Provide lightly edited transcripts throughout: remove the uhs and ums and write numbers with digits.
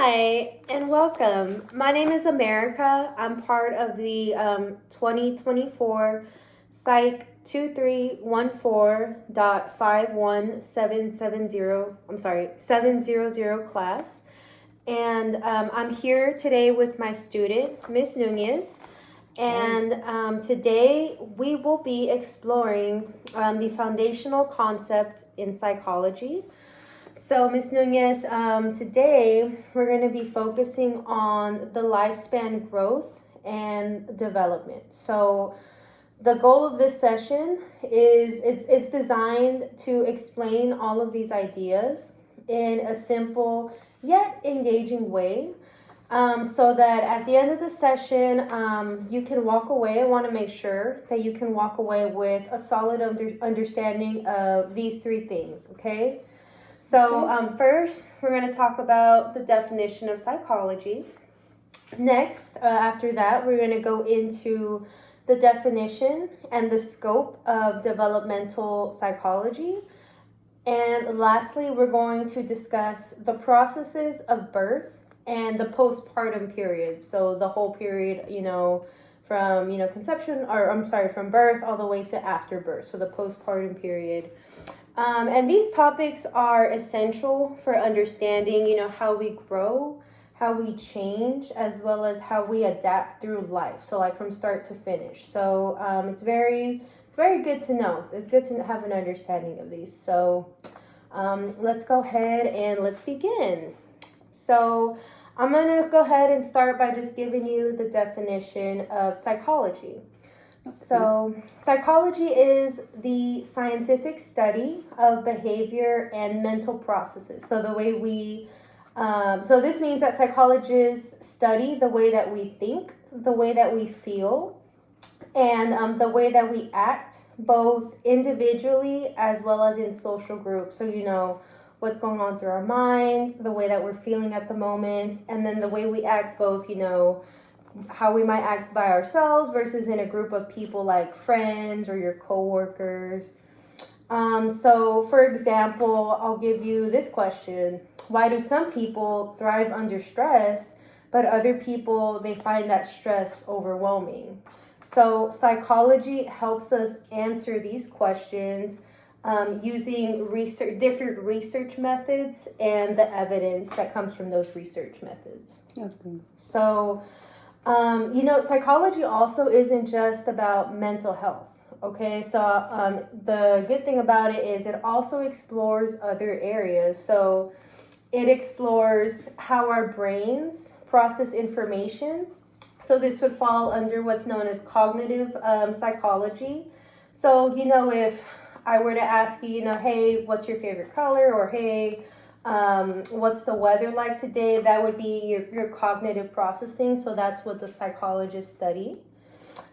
Hi, and welcome. My name is America. I'm part of the 2024 Psych 2314.51770. I'm sorry, 700 class. And I'm here today with my student, Miss Nunez. And today we will be exploring the foundational concept in psychology. So, Ms. Nunez, today we're going to be focusing on the lifespan growth and development. So, the goal of this session is it's designed to explain all of these ideas in a simple yet engaging way. So that at the end of the session, you can walk away. I want to make sure that you can walk away with a solid understanding of these three things, okay? So first, we're going to talk about the definition of psychology. Next, after that, we're going to go into the definition and the scope of developmental psychology. And lastly, we're going to discuss the processes of birth and the postpartum period. So the whole period, from, conception, from birth all the way to after birth. So the postpartum period. And these topics are essential for understanding, how we grow, how we change, as well as how we adapt through life. So like from start to finish. So it's very good to know. It's good to have an understanding of these. So let's go ahead and let's begin. So I'm going to go ahead and start by just giving you the definition of psychology. So, psychology is the scientific study of behavior and mental processes. So, so this means that psychologists study the way that we think, the way that we feel, and the way that we act, both individually as well as in social groups. So, what's going on through our mind, the way that we're feeling at the moment, and then the way we act both, how we might act by ourselves versus in a group of people like friends or your coworkers. So for example, I'll give you this question. Why do some people thrive under stress, but other people, they find that stress overwhelming? So psychology helps us answer these questions using different research methods and the evidence that comes from those research methods. Okay. So psychology also isn't just about mental health, okay? So the good thing about it is it also explores other areas. So it explores how our brains process information. So this would fall under what's known as cognitive psychology. So, if I were to ask you, hey, what's your favorite color? Or hey, what's the weather like today? That would be your cognitive processing. So that's what the psychologists study.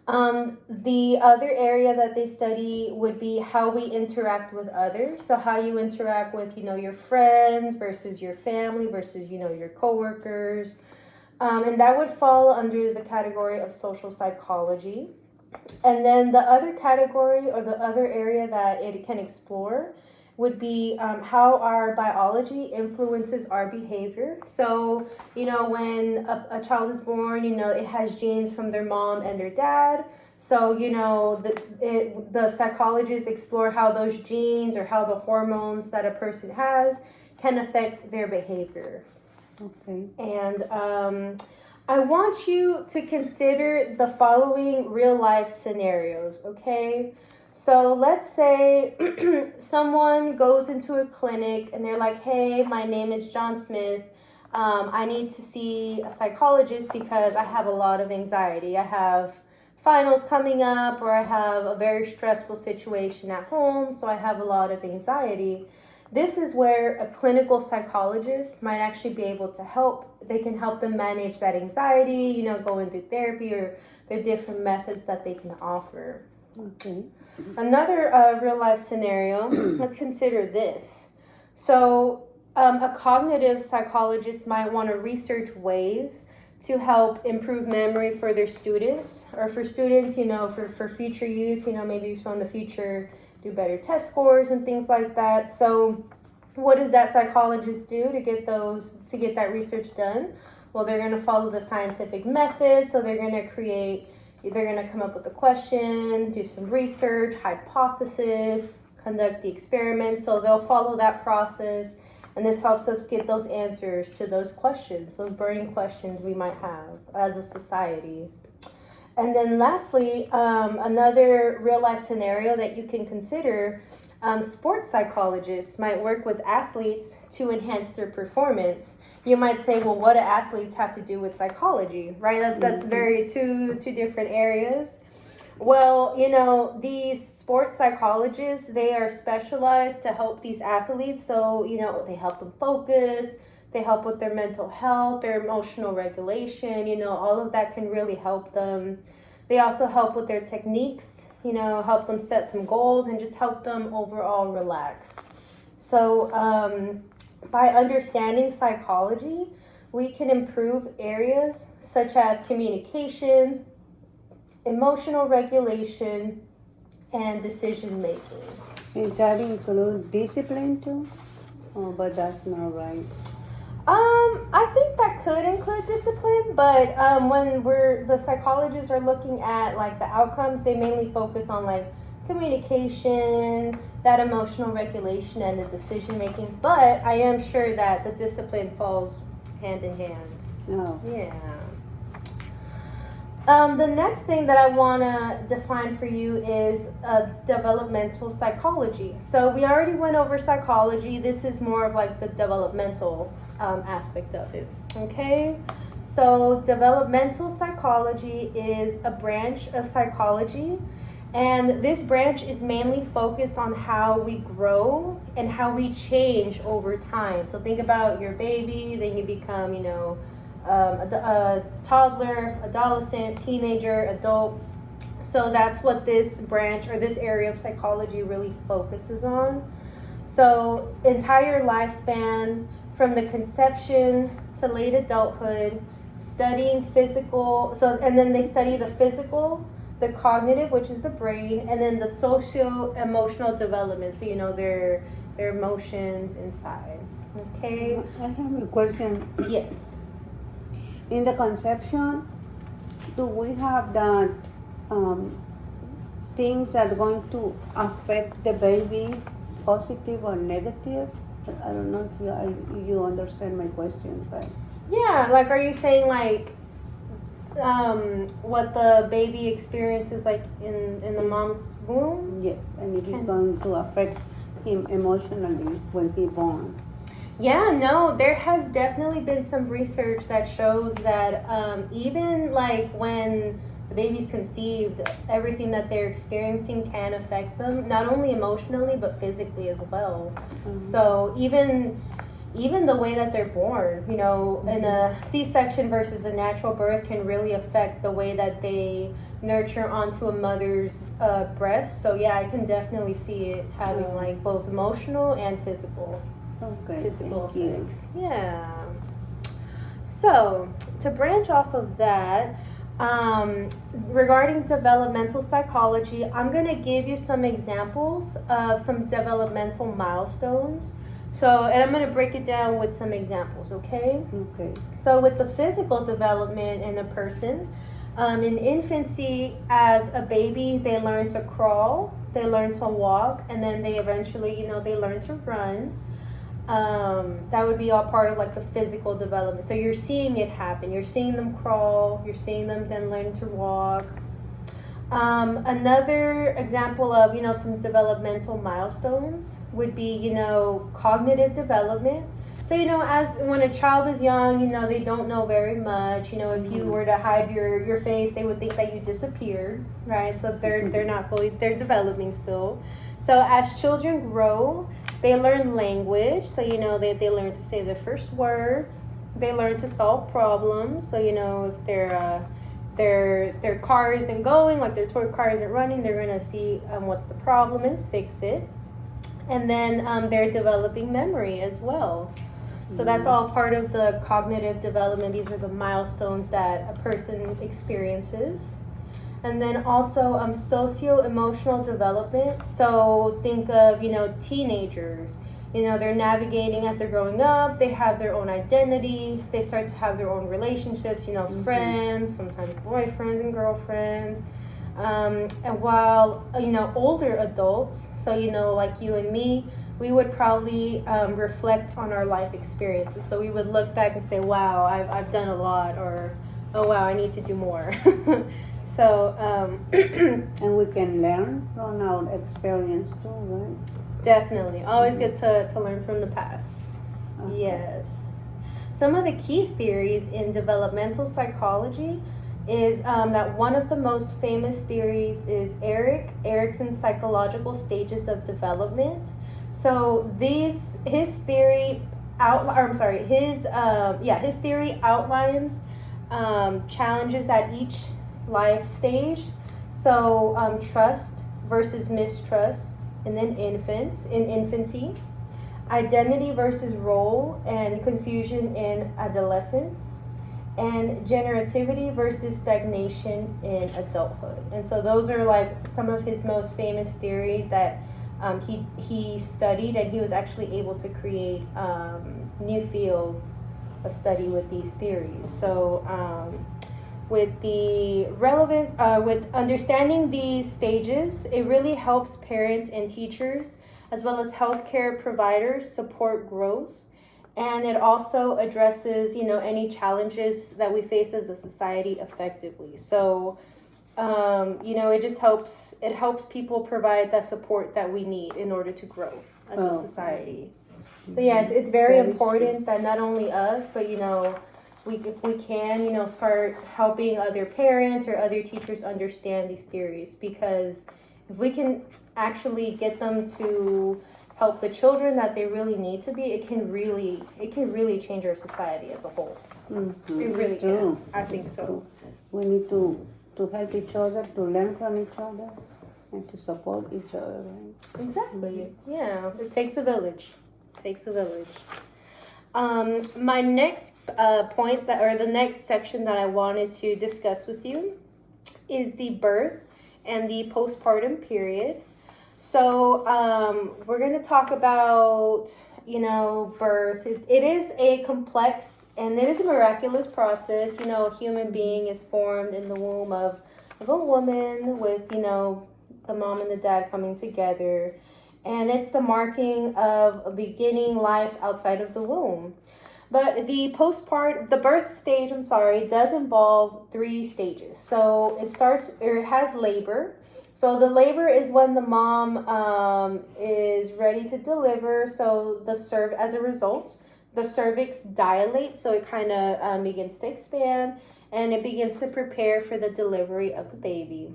The other area that they study would be how we interact with others. So how you interact with, your friends versus your family versus, your coworkers. And that would fall under the category of social psychology. And then the other category or the other area that it can explore would be how our biology influences our behavior. So, when a child is born, it has genes from their mom and their dad. So, the psychologists explore how those genes or how the hormones that a person has can affect their behavior. Okay. And I want you to consider the following real life scenarios, okay? So let's say someone goes into a clinic and they're like, hey, my name is John Smith. I need to see a psychologist because I have a lot of anxiety. I have finals coming up, or I have a very stressful situation at home, so I have a lot of anxiety. This is where a clinical psychologist might actually be able to help. They can help them manage that anxiety, going through therapy, or there are different methods that they can offer. Okay. Another real life scenario, let's consider this. So a cognitive psychologist might want to research ways to help improve memory for their students, or for students, for future use, maybe so in the future do better test scores and things like that. So what does that psychologist do to get that research done? Well, they're going to follow the scientific method. So they're going to come up with a question, do some research, hypothesis, conduct the experiment. So they'll follow that process, and this helps us get those answers to those questions, those burning questions we might have as a society. And then lastly, another real life scenario that you can consider, sports psychologists might work with athletes to enhance their performance. You might say, well, what do athletes have to do with psychology, right? That's very two different areas. Well, these sports psychologists, they are specialized to help these athletes. So, they help them focus, they help with their mental health, their emotional regulation, all of that can really help them. They also help with their techniques, help them set some goals and just help them overall relax. So, by understanding psychology, we can improve areas such as communication, emotional regulation, and decision making. Does that include discipline too? Oh, but that's not right. I think that could include discipline, but when the psychologists are looking at like the outcomes, they mainly focus on like communication, that emotional regulation, and the decision making. But I am sure that the discipline falls hand in hand. Oh. Yeah. The next thing that I want to define for you is developmental psychology. So we already went over psychology. This is more of like the developmental aspect of it. Okay? So developmental psychology is a branch of psychology, and this branch is mainly focused on how we grow and how we change over time. So think about your baby, then you become, a toddler, adolescent, teenager, adult. So that's what this branch or this area of psychology really focuses on. So entire lifespan from the conception to late adulthood, studying physical, and then they study the physical, the cognitive, which is the brain, and then the socio-emotional development, so their emotions inside. Okay? I have a question. Yes. In the conception, do we have that things that are going to affect the baby, positive or negative? I don't know if you understand my question, but Yeah, like are you saying like what the baby experiences like in the mom's womb? yes, and it is going to affect him emotionally when he's born. Yeah, no, there has definitely been some research that shows that even like when the baby's conceived, everything that they're experiencing can affect them, not only emotionally but physically as well. Mm-hmm. So even the way that they're born, in a C-section versus a natural birth can really affect the way that they nurture onto a mother's breast. So yeah, I can definitely see it having like both emotional and physical. Okay, Physical thank you. effects. Yeah. So to branch off of that, regarding developmental psychology, I'm going to give you some examples of some developmental milestones. And I'm going to break it down with some examples, okay? Okay. So with the physical development in a person, in infancy, as a baby, they learn to crawl, they learn to walk, and then they eventually, they learn to run. That would be all part of like the physical development. So you're seeing it happen. You're seeing them crawl. You're seeing them then learn to walk. Another example of, some developmental milestones would be, cognitive development. So, as when a child is young, they don't know very much. If you were to hide your face, they would think that you disappeared, right? So they're not fully, they're developing still. So as children grow, they learn language. So, they learn to say their first words. They learn to solve problems. So, if their car isn't going, like their toy car isn't running, they're going to see what's the problem and fix it. And then they're developing memory as well. So that's all part of the cognitive development. These are the milestones that a person experiences. And then also socio-emotional development. So think of, teenagers. You know, they're navigating as they're growing up. They have their own identity. They start to have their own relationships, you know, friends, sometimes boyfriends and girlfriends. And while, you know, older adults, so, you know, like you and me, we would probably reflect on our life experiences. So we would look back and say, wow, I've done a lot, or, oh, wow, I need to do more. So, and we can learn from our experience too, right? Definitely. Always good to learn from the past. Okay. Yes. Some of the key theories in developmental psychology is that one of the most famous theories is Erikson's psychological stages of development. So his theory his theory outlines challenges at each life stage. So trust versus mistrust, and then infancy, identity versus role and confusion in adolescence, and generativity versus stagnation in adulthood. And so those are like some of his most famous theories that he studied, and he was actually able to create new fields of study with these theories. So with the relevant with understanding these stages, it really helps parents and teachers as well as healthcare providers support growth, and it also addresses, you know, any challenges that we face as a society effectively. So you know, it helps people provide that support that we need in order to grow as a society. So yeah, it's very important that not only us, but, you know, if we can, you know, start helping other parents or other teachers understand these theories, because if we can actually get them to help the children that they really need to be, it can really change our society as a whole. Mm-hmm. It really True. can. I think so. We need to help each other, to learn from each other, and to support each other, right? Exactly. Yeah, it takes a village. It takes a village. My next point the next section that I wanted to discuss with you is the birth and the postpartum period. So we're going to talk about, you know, birth. It is a complex and it is a miraculous process. You know, a human being is formed in the womb of a woman with, you know, the mom and the dad coming together. And it's the marking of a beginning life outside of the womb. But the birth stage, does involve 3 stages. So it has labor. So the labor is when the mom is ready to deliver. So as a result, the cervix dilates. So it kind of begins to expand, and it begins to prepare for the delivery of the baby.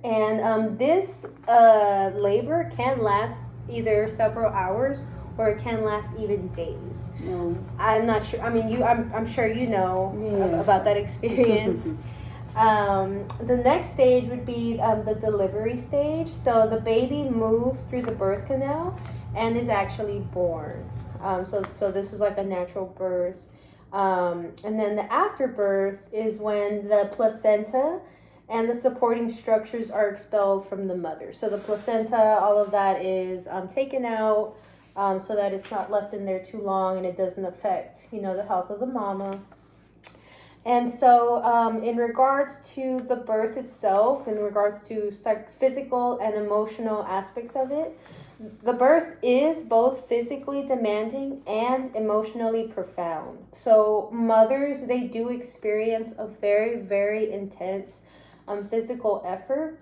And this labor can last either several hours, or it can last even days. No. I'm not sure. I mean, I'm sure you know about that experience. The next stage would be the delivery stage. So the baby moves through the birth canal and is actually born. So this is like a natural birth. And then the afterbirth is when the placenta and the supporting structures are expelled from the mother. So the placenta, all of that is taken out, so that it's not left in there too long and it doesn't affect, you know, the health of the mama. And so in regards to the birth itself, in regards to physical and emotional aspects of it, the birth is both physically demanding and emotionally profound. So mothers, they do experience a very, very intense physical effort.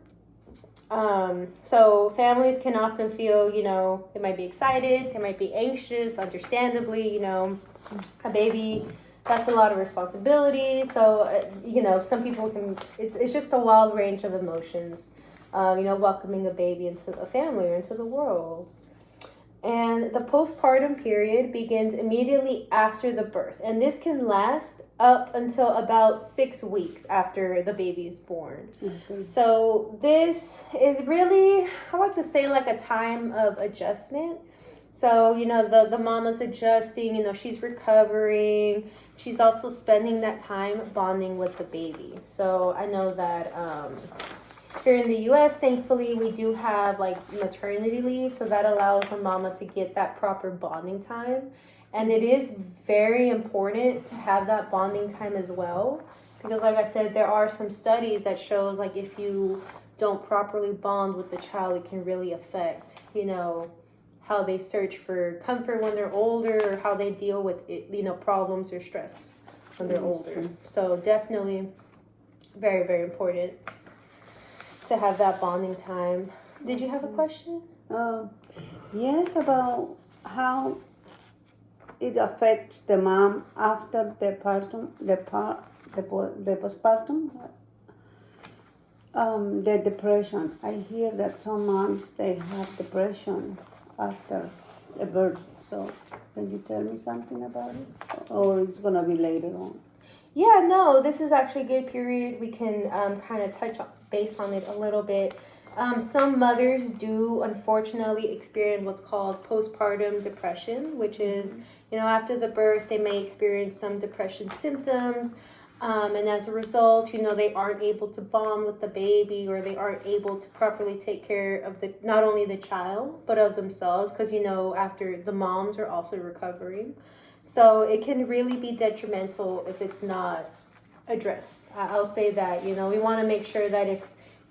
So families can often feel, you know, they might be excited, they might be anxious, understandably, you know, a baby, that's a lot of responsibility. So, you know, some people it's just a wild range of emotions, you know, welcoming a baby into a family or into the world. And the postpartum period begins immediately after the birth. And this can last up until about 6 weeks after the baby is born. Mm-hmm. So this is really, I like to say, like a time of adjustment. So, you know, the mama's adjusting, you know, she's recovering. She's also spending that time bonding with the baby. So I know that Here in the U.S., thankfully, we do have like maternity leave, so that allows the mama to get that proper bonding time. And it is very important to have that bonding time as well, because like I said, there are some studies that shows like if you don't properly bond with the child, it can really affect, how they search for comfort when they're older, or how they deal with it, problems or stress when they're older. So definitely very, very important to have that bonding time. Did you have a question? Yes, about how it affects the mom after the postpartum, the depression. I hear that some moms they have depression after the birth. So, can you tell me something about it, or it's gonna be later on? Yeah, no, this is actually a good period. We can kind of touch base on it a little bit. Some mothers do unfortunately experience what's called postpartum depression, which is, after the birth, they may experience some depression symptoms. And as a result, they aren't able to bond with the baby, or they aren't able to properly take care of not only the child, but of themselves, because, after the moms are also recovering. So it can really be detrimental if it's not addressed. I'll say that, we want to make sure that if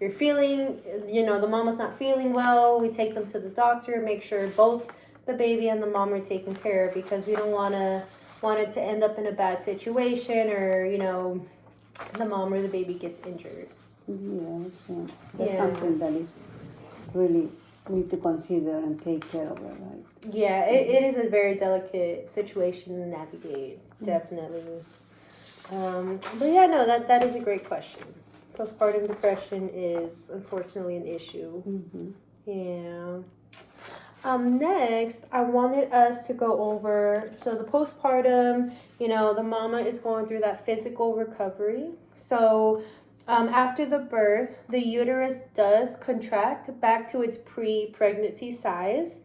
you're feeling, the mama's not feeling well, we take them to the doctor, make sure both the baby and the mom are taken care of, because we don't want it to end up in a bad situation, or, the mom or the baby gets injured. Yes, that's something that is really need to consider and take care of it, right? Yeah, it is a very delicate situation to navigate, definitely. But yeah, no, that is a great question. Postpartum depression is unfortunately an issue. Yeah. Next, I wanted us to go over, so the postpartum, the mama is going through that physical recovery. So after the birth, the uterus does contract back to its pre-pregnancy size,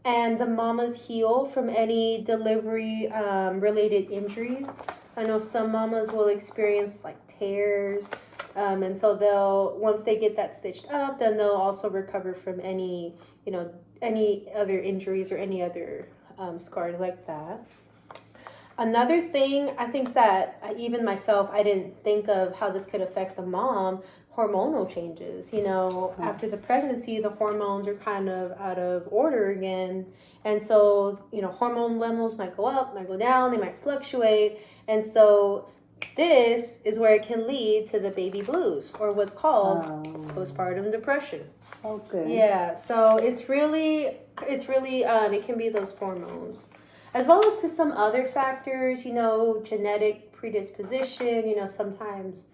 and the mamas heal from any delivery related injuries. I know some mamas will experience like tears, and so once they get that stitched up, then they'll also recover from any other injuries or any other scars like that. Another thing, I think that even myself, I didn't think of how this could affect the mom. Hormonal changes. After the pregnancy, the hormones are kind of out of order again. And so, hormone levels might go up, might go down, they might fluctuate. And so this is where it can lead to the baby blues, or what's called postpartum depression. Okay. Yeah, so it's really it can be those hormones, as well as to some other factors, genetic predisposition. Sometimes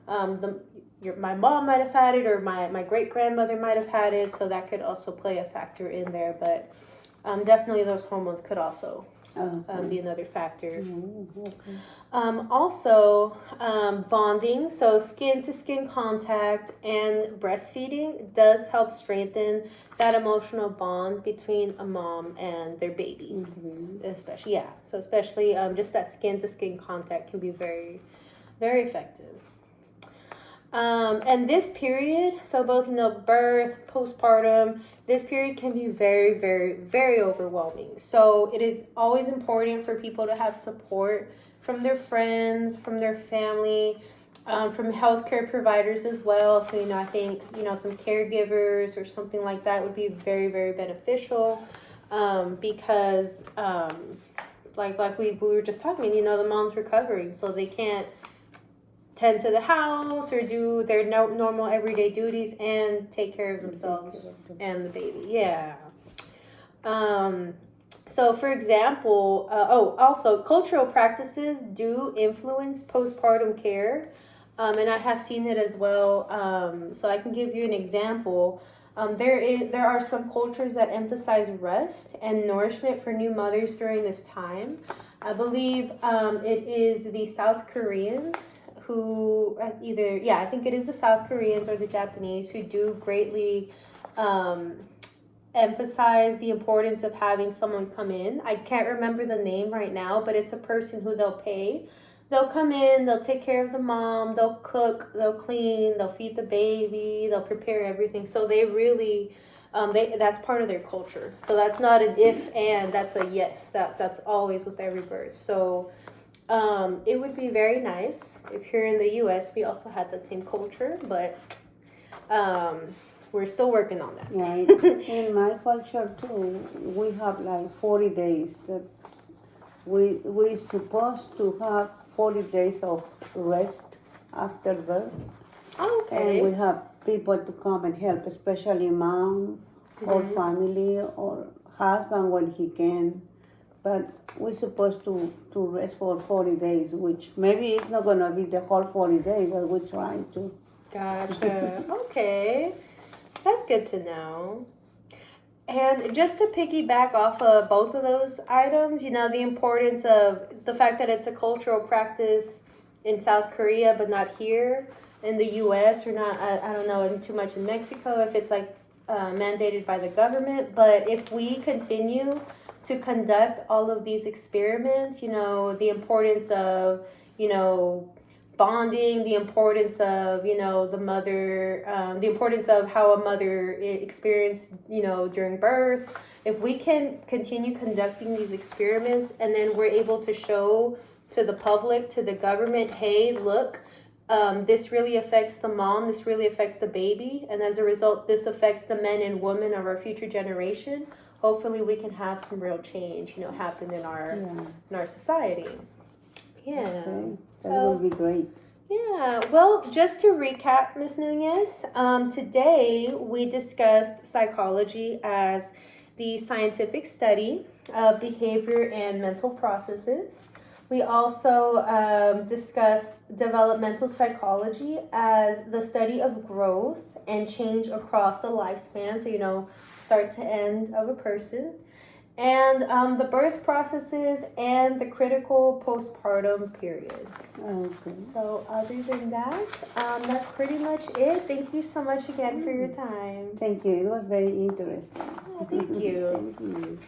my mom might have had it, or my great grandmother might have had it, so that could also play a factor in there. But definitely those hormones could also be another factor. Okay. Also, bonding, so skin to skin contact and breastfeeding does help strengthen that emotional bond between a mom and their baby. Especially just that skin to skin contact can be very, very effective. And this period, so both birth, postpartum, this period can be very, very, very overwhelming. So it is always important for people to have support from their friends, from their family, from healthcare providers as well. So I think some caregivers or something like that would be very, very beneficial, because like we were just talking, the mom's recovering, so they can't tend to the house or do their normal everyday duties and take care of themselves and the baby. Yeah. So for example, also cultural practices do influence postpartum care, and I have seen it as well. So I can give you an example. There are some cultures that emphasize rest and nourishment for new mothers during this time. I believe it is the South Koreans who I think it is the South Koreans or the Japanese who do greatly emphasize the importance of having someone come in. I can't remember the name right now, but it's a person who they'll pay they'll come in, they'll take care of the mom, they'll cook, they'll clean, they'll feed the baby, they'll prepare everything. So they really, that's part of their culture. So that's not an if and, that's a yes. That's always with every birth. So it would be very nice if here in the U.S. we also had that same culture, but we're still working on that. Yeah, in my culture too, we have like 40 days that we supposed to have 40 days of rest after birth. Okay. And we have people to come and help, especially mom or family or husband when he can. But we're supposed to rest for 40 days, which maybe it's not going to be the whole 40 days, but we're trying to. Gotcha. Okay. That's good to know. And just to piggyback off of both of those items, the importance of the fact that it's a cultural practice in South Korea, but not here in the U.S. or not, I don't know too much in Mexico if it's like mandated by the government. But if we continue to conduct all of these experiments, the importance of, bonding, the importance of the mother, the importance of how a mother experienced during birth. If we can continue conducting these experiments and then we're able to show to the public, to the government, hey, look, this really affects the mom, this really affects the baby, and as a result this affects the men and women of our future generation, hopefully we can have some real change happen in our society. Yeah. Okay. That would be great. Yeah, well, just to recap, Ms. Nunez, today we discussed psychology as the scientific study of behavior and mental processes. We also discussed developmental psychology as the study of growth and change across the lifespan, so start to end of a person. And the birth processes and the critical postpartum period. Okay. So other than that, that's pretty much it. Thank you so much again for your time. Thank you. It was very interesting. Oh, thank you. Thank you.